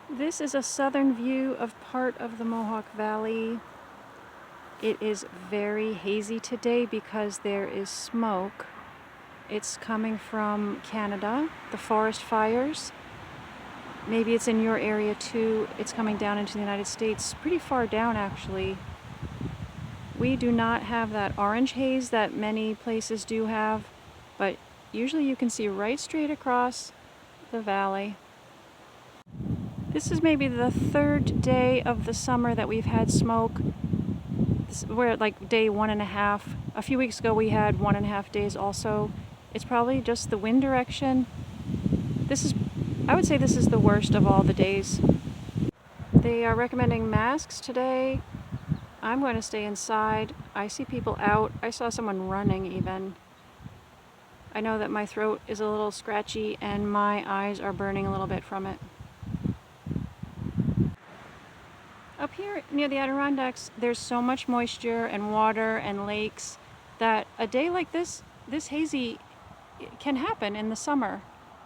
This is a southern view of part of the Mohawk Valley. It is very hazy today because there is smoke. It's coming from Canada, the forest fires. Maybe it's in your area too. It's coming down into the United States, pretty far down actually. We do not have that orange haze that many places do have, but usually you can see right straight across the valley. This is maybe the third day of the summer that we've had smoke. We're at like day 1.5. A few weeks ago we had 1.5 days also. It's probably just the wind direction. I would say this is the worst of all the days. They are recommending masks today. I'm going to stay inside. I see people out. I saw someone running even. I know that my throat is a little scratchy and my eyes are burning a little bit from it. Up here near the Adirondacks, there's so much moisture and water and lakes that a day like this hazy, can happen in the summer.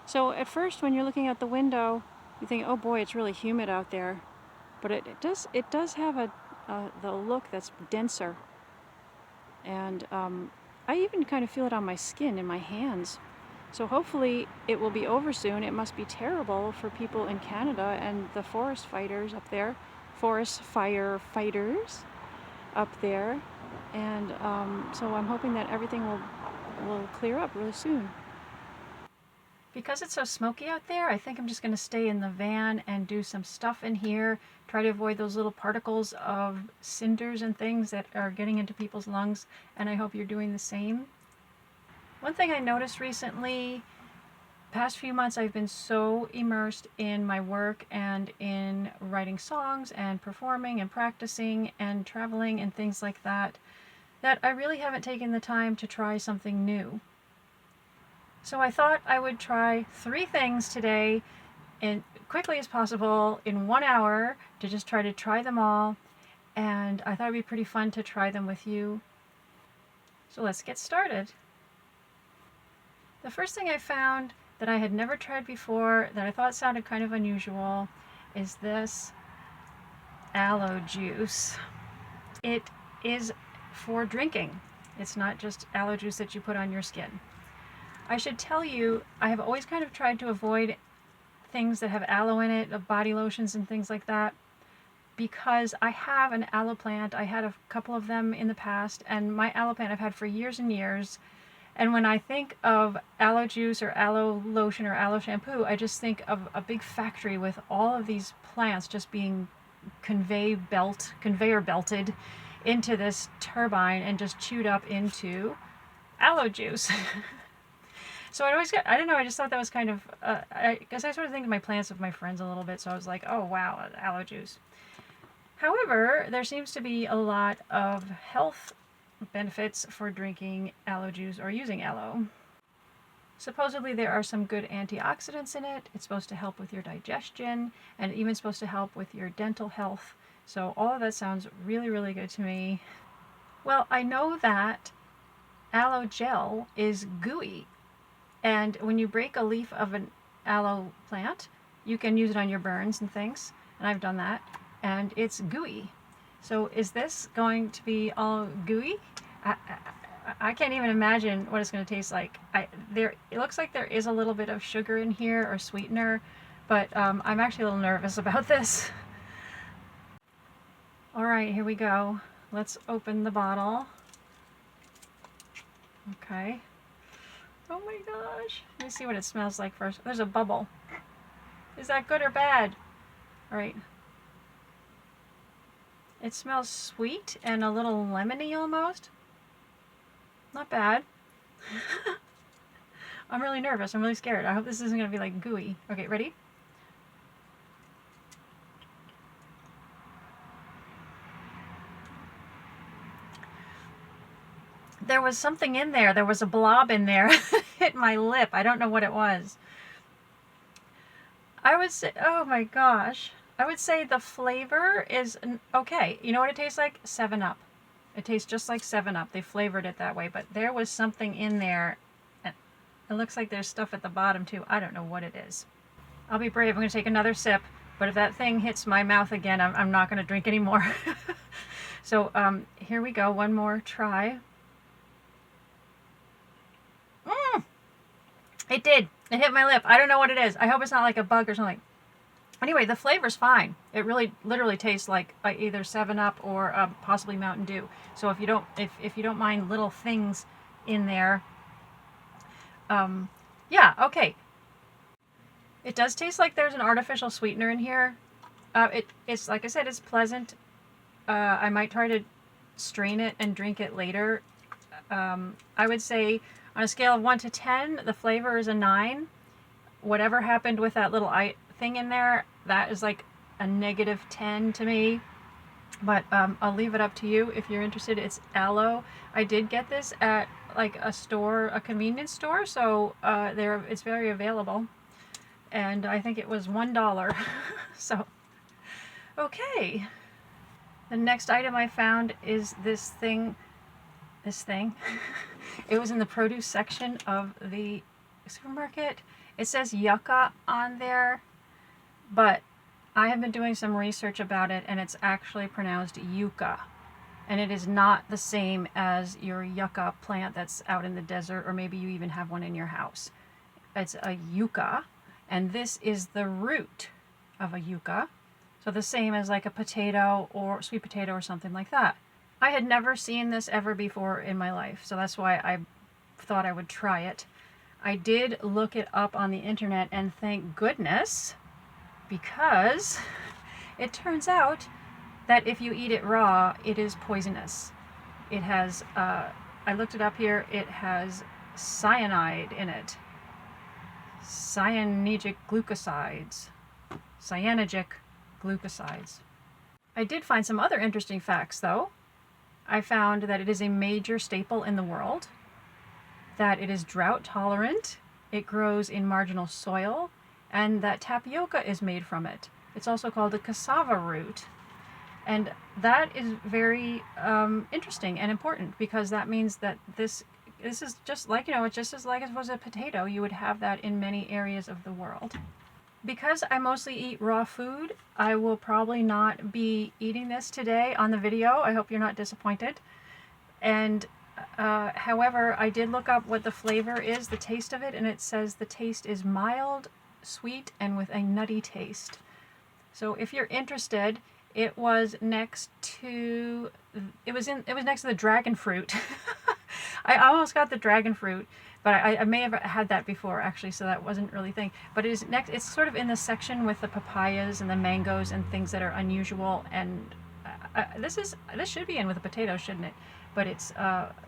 So at first when you're looking out the window, you think, oh boy, it's really humid out there. But it does have the look that's denser. And I even kind of feel it on my skin, in my hands. So hopefully it will be over soon. It must be terrible for people in Canada and the forest fighters up there. Forest firefighters up there. And so I'm hoping that everything will clear up really soon. Because it's so smoky out there, I think I'm just going to stay in the van and do some stuff in here. Try to avoid those little particles of cinders and things that are getting into people's lungs, and I hope you're doing the same. One thing I noticed recently, past few months, I've been so immersed in my work and in writing songs and performing and practicing and traveling and things like that, that I really haven't taken the time to try something new. So I thought I would try 3 things today and quickly as possible in 1 hour to just try them all, and I thought it'd be pretty fun to try them with you. So let's get started. The first thing I found that I had never tried before that I thought sounded kind of unusual is this aloe juice. It is for drinking. It's not just aloe juice that you put on your skin. I should tell you, I have always kind of tried to avoid things that have aloe in it, body lotions and things like that, because I have an aloe plant. I had a couple of them in the past, and my aloe plant I've had for years and years. And when I think of aloe juice or aloe lotion or aloe shampoo, I just think of a big factory with all of these plants just being conveyor belted into this turbine and just chewed up into aloe juice. So I don't know, I just thought that was kind of, I guess I sort of think of my plants with my friends a little bit, so I was like, oh wow, aloe juice. However, there seems to be a lot of health benefits for drinking aloe juice or using aloe. Supposedly there are some good antioxidants in it. It's supposed to help with your digestion, and even supposed to help with your dental health. So all of that sounds really, really good to me. Well, I know that aloe gel is gooey. And when you break a leaf of an aloe plant, you can use it on your burns and things. And I've done that. And it's gooey. So is this going to be all gooey? I can't even imagine what it's going to taste like. It looks like there is a little bit of sugar in here or sweetener, but I'm actually a little nervous about this. All right, here we go. Let's open the bottle. Okay. Oh my gosh. Let me see what it smells like first. There's a bubble. Is that good or bad? All right. It smells sweet and a little lemony almost. Not bad. I'm really nervous. I'm really scared. I hope this isn't going to be like gooey. Okay, ready? There was something in there. There was a blob in there. Hit my lip. I don't know what it was. I would say, oh my gosh. I would say the flavor is okay. You know what it tastes like? 7-Up. It tastes just like 7-Up. They flavored it that way, but there was something in there. And it looks like there's stuff at the bottom too. I don't know what it is. I'll be brave. I'm going to take another sip. But if that thing hits my mouth again, I'm not going to drink anymore. So here we go. One more try. It did. It hit my lip. I don't know what it is. I hope it's not like a bug or something. Anyway, the flavor's fine. It really, literally tastes like either 7-Up or possibly Mountain Dew. So if you don't mind little things in there, yeah, okay. It does taste like there's an artificial sweetener in here. It's like I said, it's pleasant. I might try to strain it and drink it later. I would say on a scale of 1 to 10, the flavor is a 9. Whatever happened with that little thing in there, that is like a -10 to me. But I'll leave it up to you if you're interested. It's aloe. I did get this at like a store, a convenience store, so it's very available. And I think it was $1. So, okay. The next item I found is this thing. It was in the produce section of the supermarket. It says yucca on there, but I have been doing some research about it, and it's actually pronounced yucca. And it is not the same as your yucca plant that's out in the desert, or maybe you even have one in your house. It's a yucca, and this is the root of a yucca. So the same as like a potato or sweet potato or something like that. I had never seen this ever before in my life, so that's why I thought I would try it. I did look it up on the internet, and thank goodness, because it turns out that if you eat it raw, it is poisonous. It has, I looked it up here, it has cyanide in it. Cyanogic glucosides. I did find some other interesting facts, though. I found that it is a major staple in the world, that it is drought tolerant, it grows in marginal soil, and that tapioca is made from it. It's also called a cassava root. And that is very interesting and important, because that means that this is just like, it's just as like if it was a potato, you would have that in many areas of the world. Because I mostly eat raw food, I will probably not be eating this today on the video. I hope you're not disappointed. And however, I did look up what the flavor is, the taste of it, and it says the taste is mild, sweet, and with a nutty taste. So if you're interested, it was next to the dragon fruit. I almost got the dragon fruit, but I may have had that before, actually, so that wasn't really a thing. But it is next. It's sort of in the section with the papayas and the mangoes and things that are unusual. And this should be in with a potato, shouldn't it? But it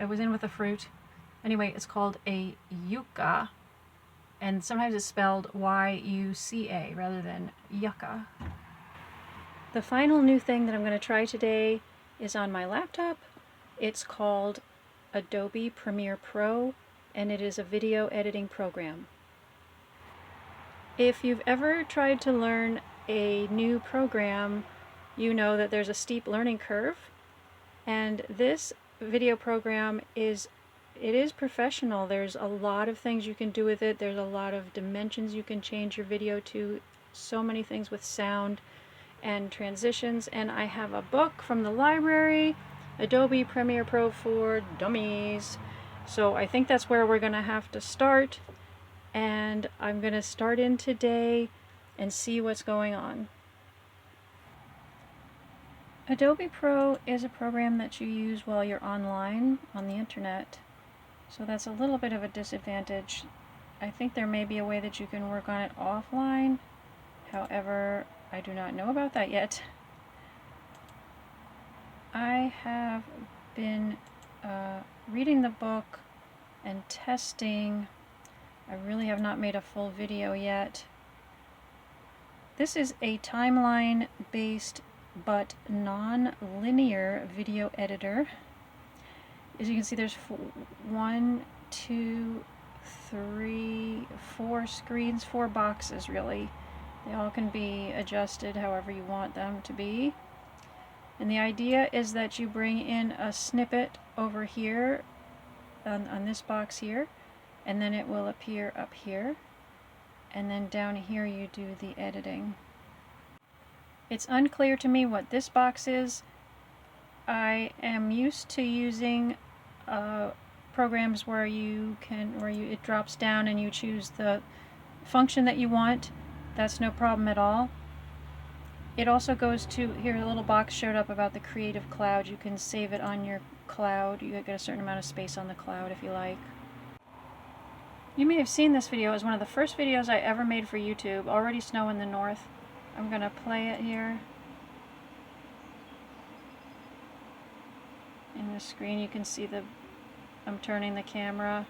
was in with the fruit. Anyway, it's called a yucca, and sometimes it's spelled Y-U-C-A rather than yucca. The final new thing that I'm going to try today is on my laptop. It's called Adobe Premiere Pro, and it is a video editing program. If you've ever tried to learn a new program, you know that there's a steep learning curve, and this video program is professional. There's a lot of things you can do with it. There's a lot of dimensions you can change your video to, so many things with sound and transitions. And I have a book from the library, Adobe Premiere Pro for Dummies. So I think that's where we're going to have to start, and I'm going to start in today and see what's going on. Adobe Pro is a program that you use while you're online on the internet, so that's a little bit of a disadvantage. I think there may be a way that you can work on it offline. However, I do not know about that yet. I have been reading the book and testing. I really have not made a full video yet. This is a timeline-based but non-linear video editor. As you can see, there's 1, 2, 3, 4 screens, 4 boxes really. They all can be adjusted however you want them to be. And the idea is that you bring in a snippet over here on this box here, and then it will appear up here, and then down here you do the editing. It's unclear to me what this box is. I am used to using programs where it drops down and you choose the function that you want. That's no problem at all. It also goes to, here a little box showed up about the Creative Cloud. You can save it on your cloud. You get a certain amount of space on the cloud if you like. You may have seen this video. It was one of the first videos I ever made for YouTube. Already snow in the north. I'm gonna play it here. In the screen you can see I'm turning the camera.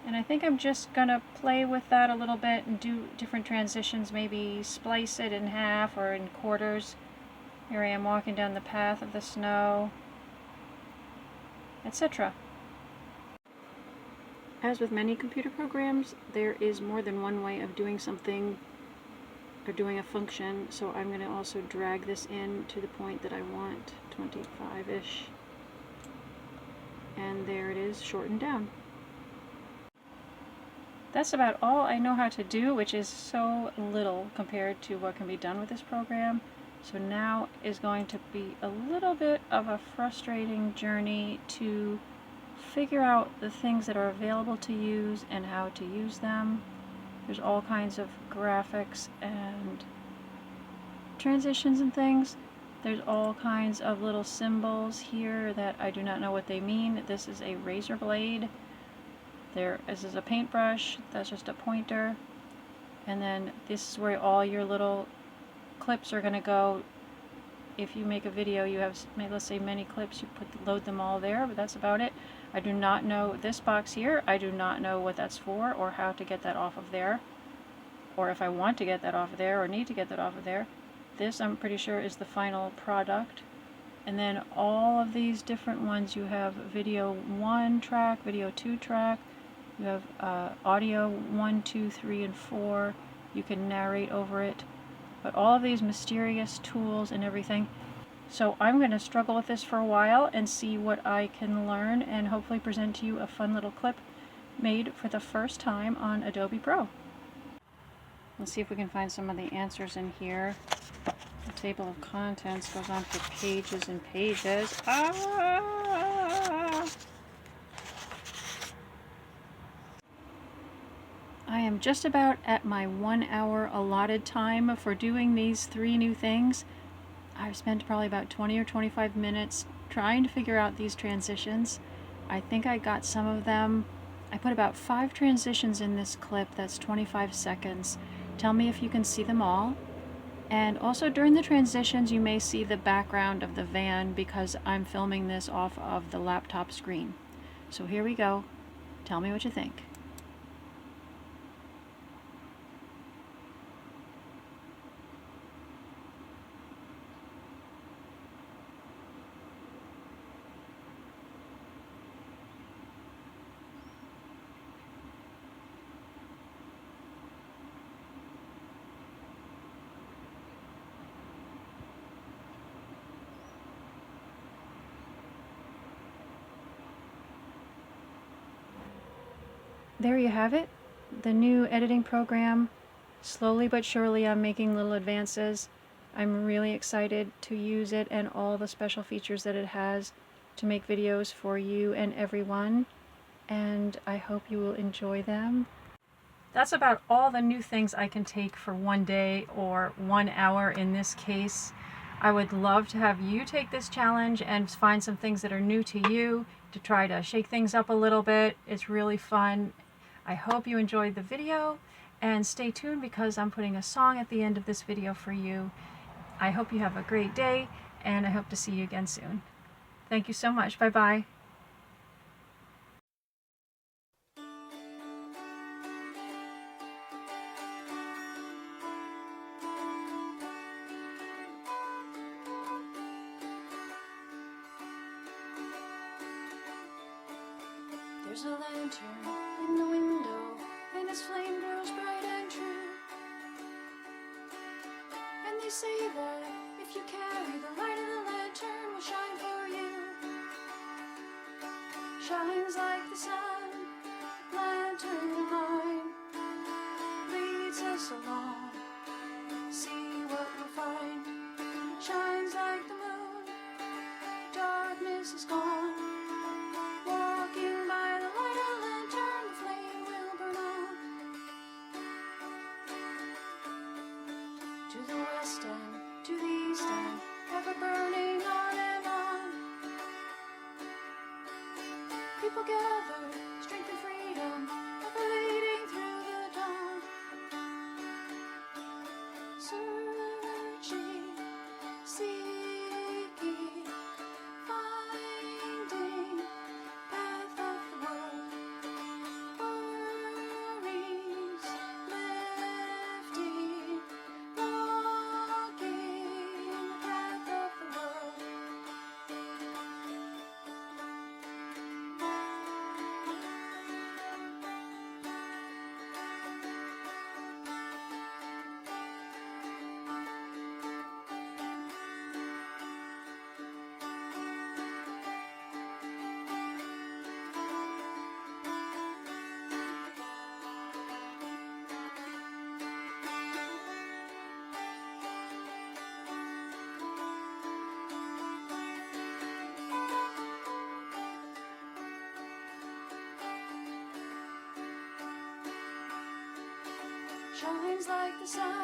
And I think I'm just gonna play with that a little bit and do different transitions, maybe splice it in half or in quarters. Here I am walking down the path of the snow, etc. As with many computer programs, there is more than one way of doing something or doing a function, so I'm going to also drag this in to the point that I want, 25-ish. And there it is, shortened down. That's about all I know how to do, which is so little compared to what can be done with this program. So now is going to be a little bit of a frustrating journey to figure out the things that are available to use and how to use them. There's all kinds of graphics and transitions and things. There's all kinds of little symbols here that I do not know what they mean. This is a razor blade. This is a paintbrush. That's just a pointer. And then this is where all your little clips are going to go. If you make a video, you have, let's say, many clips, you load them all there, but that's about it. I do not know this box here. I do not know what that's for or how to get that off of there, or if I want to get that off of there or need to get that off of there. This, I'm pretty sure, is the final product. And then all of these different ones, you have video 1 track, video 2 track, you have audio 1, 2, 3, and 4. You can narrate over it. But all of these mysterious tools and everything. So I'm going to struggle with this for a while and see what I can learn and hopefully present to you a fun little clip made for the first time on Adobe Pro. Let's see if we can find some of the answers in here. The table of contents goes on for pages and pages. I am just about at my 1 hour allotted time for doing these 3 new things. I've spent probably about 20 or 25 minutes trying to figure out these transitions. I think I got some of them. I put about 5 transitions in this clip. That's 25 seconds. Tell me if you can see them all. And also during the transitions you may see the background of the van because I'm filming this off of the laptop screen. So here we go. Tell me what you think. There you have it, the new editing program. Slowly but surely I'm making little advances. I'm really excited to use it and all the special features that it has to make videos for you and everyone, and I hope you will enjoy them. That's about all the new things I can take for 1 day or 1 hour in this case. I would love to have you take this challenge and find some things that are new to you to try to shake things up a little bit. It's really fun. I hope you enjoyed the video, and stay tuned because I'm putting a song at the end of this video for you. I hope you have a great day, and I hope to see you again soon. Thank you so much. Bye-bye. There's a lantern in the window, and its flame grows bright and true. And they say that if you carry the light of the lantern, will shine for you. Shines like the sun, lantern of mine, leads us along darkness is gone. Walking by the light of lantern, the flame will burn on. To the west end, to the east end, ever burning on and on. People gather, strength and freedom, ever leading through the dawn. Searching, seeking, finding path of the world. Worries lifting, walking the path of the world. Shines like the sun.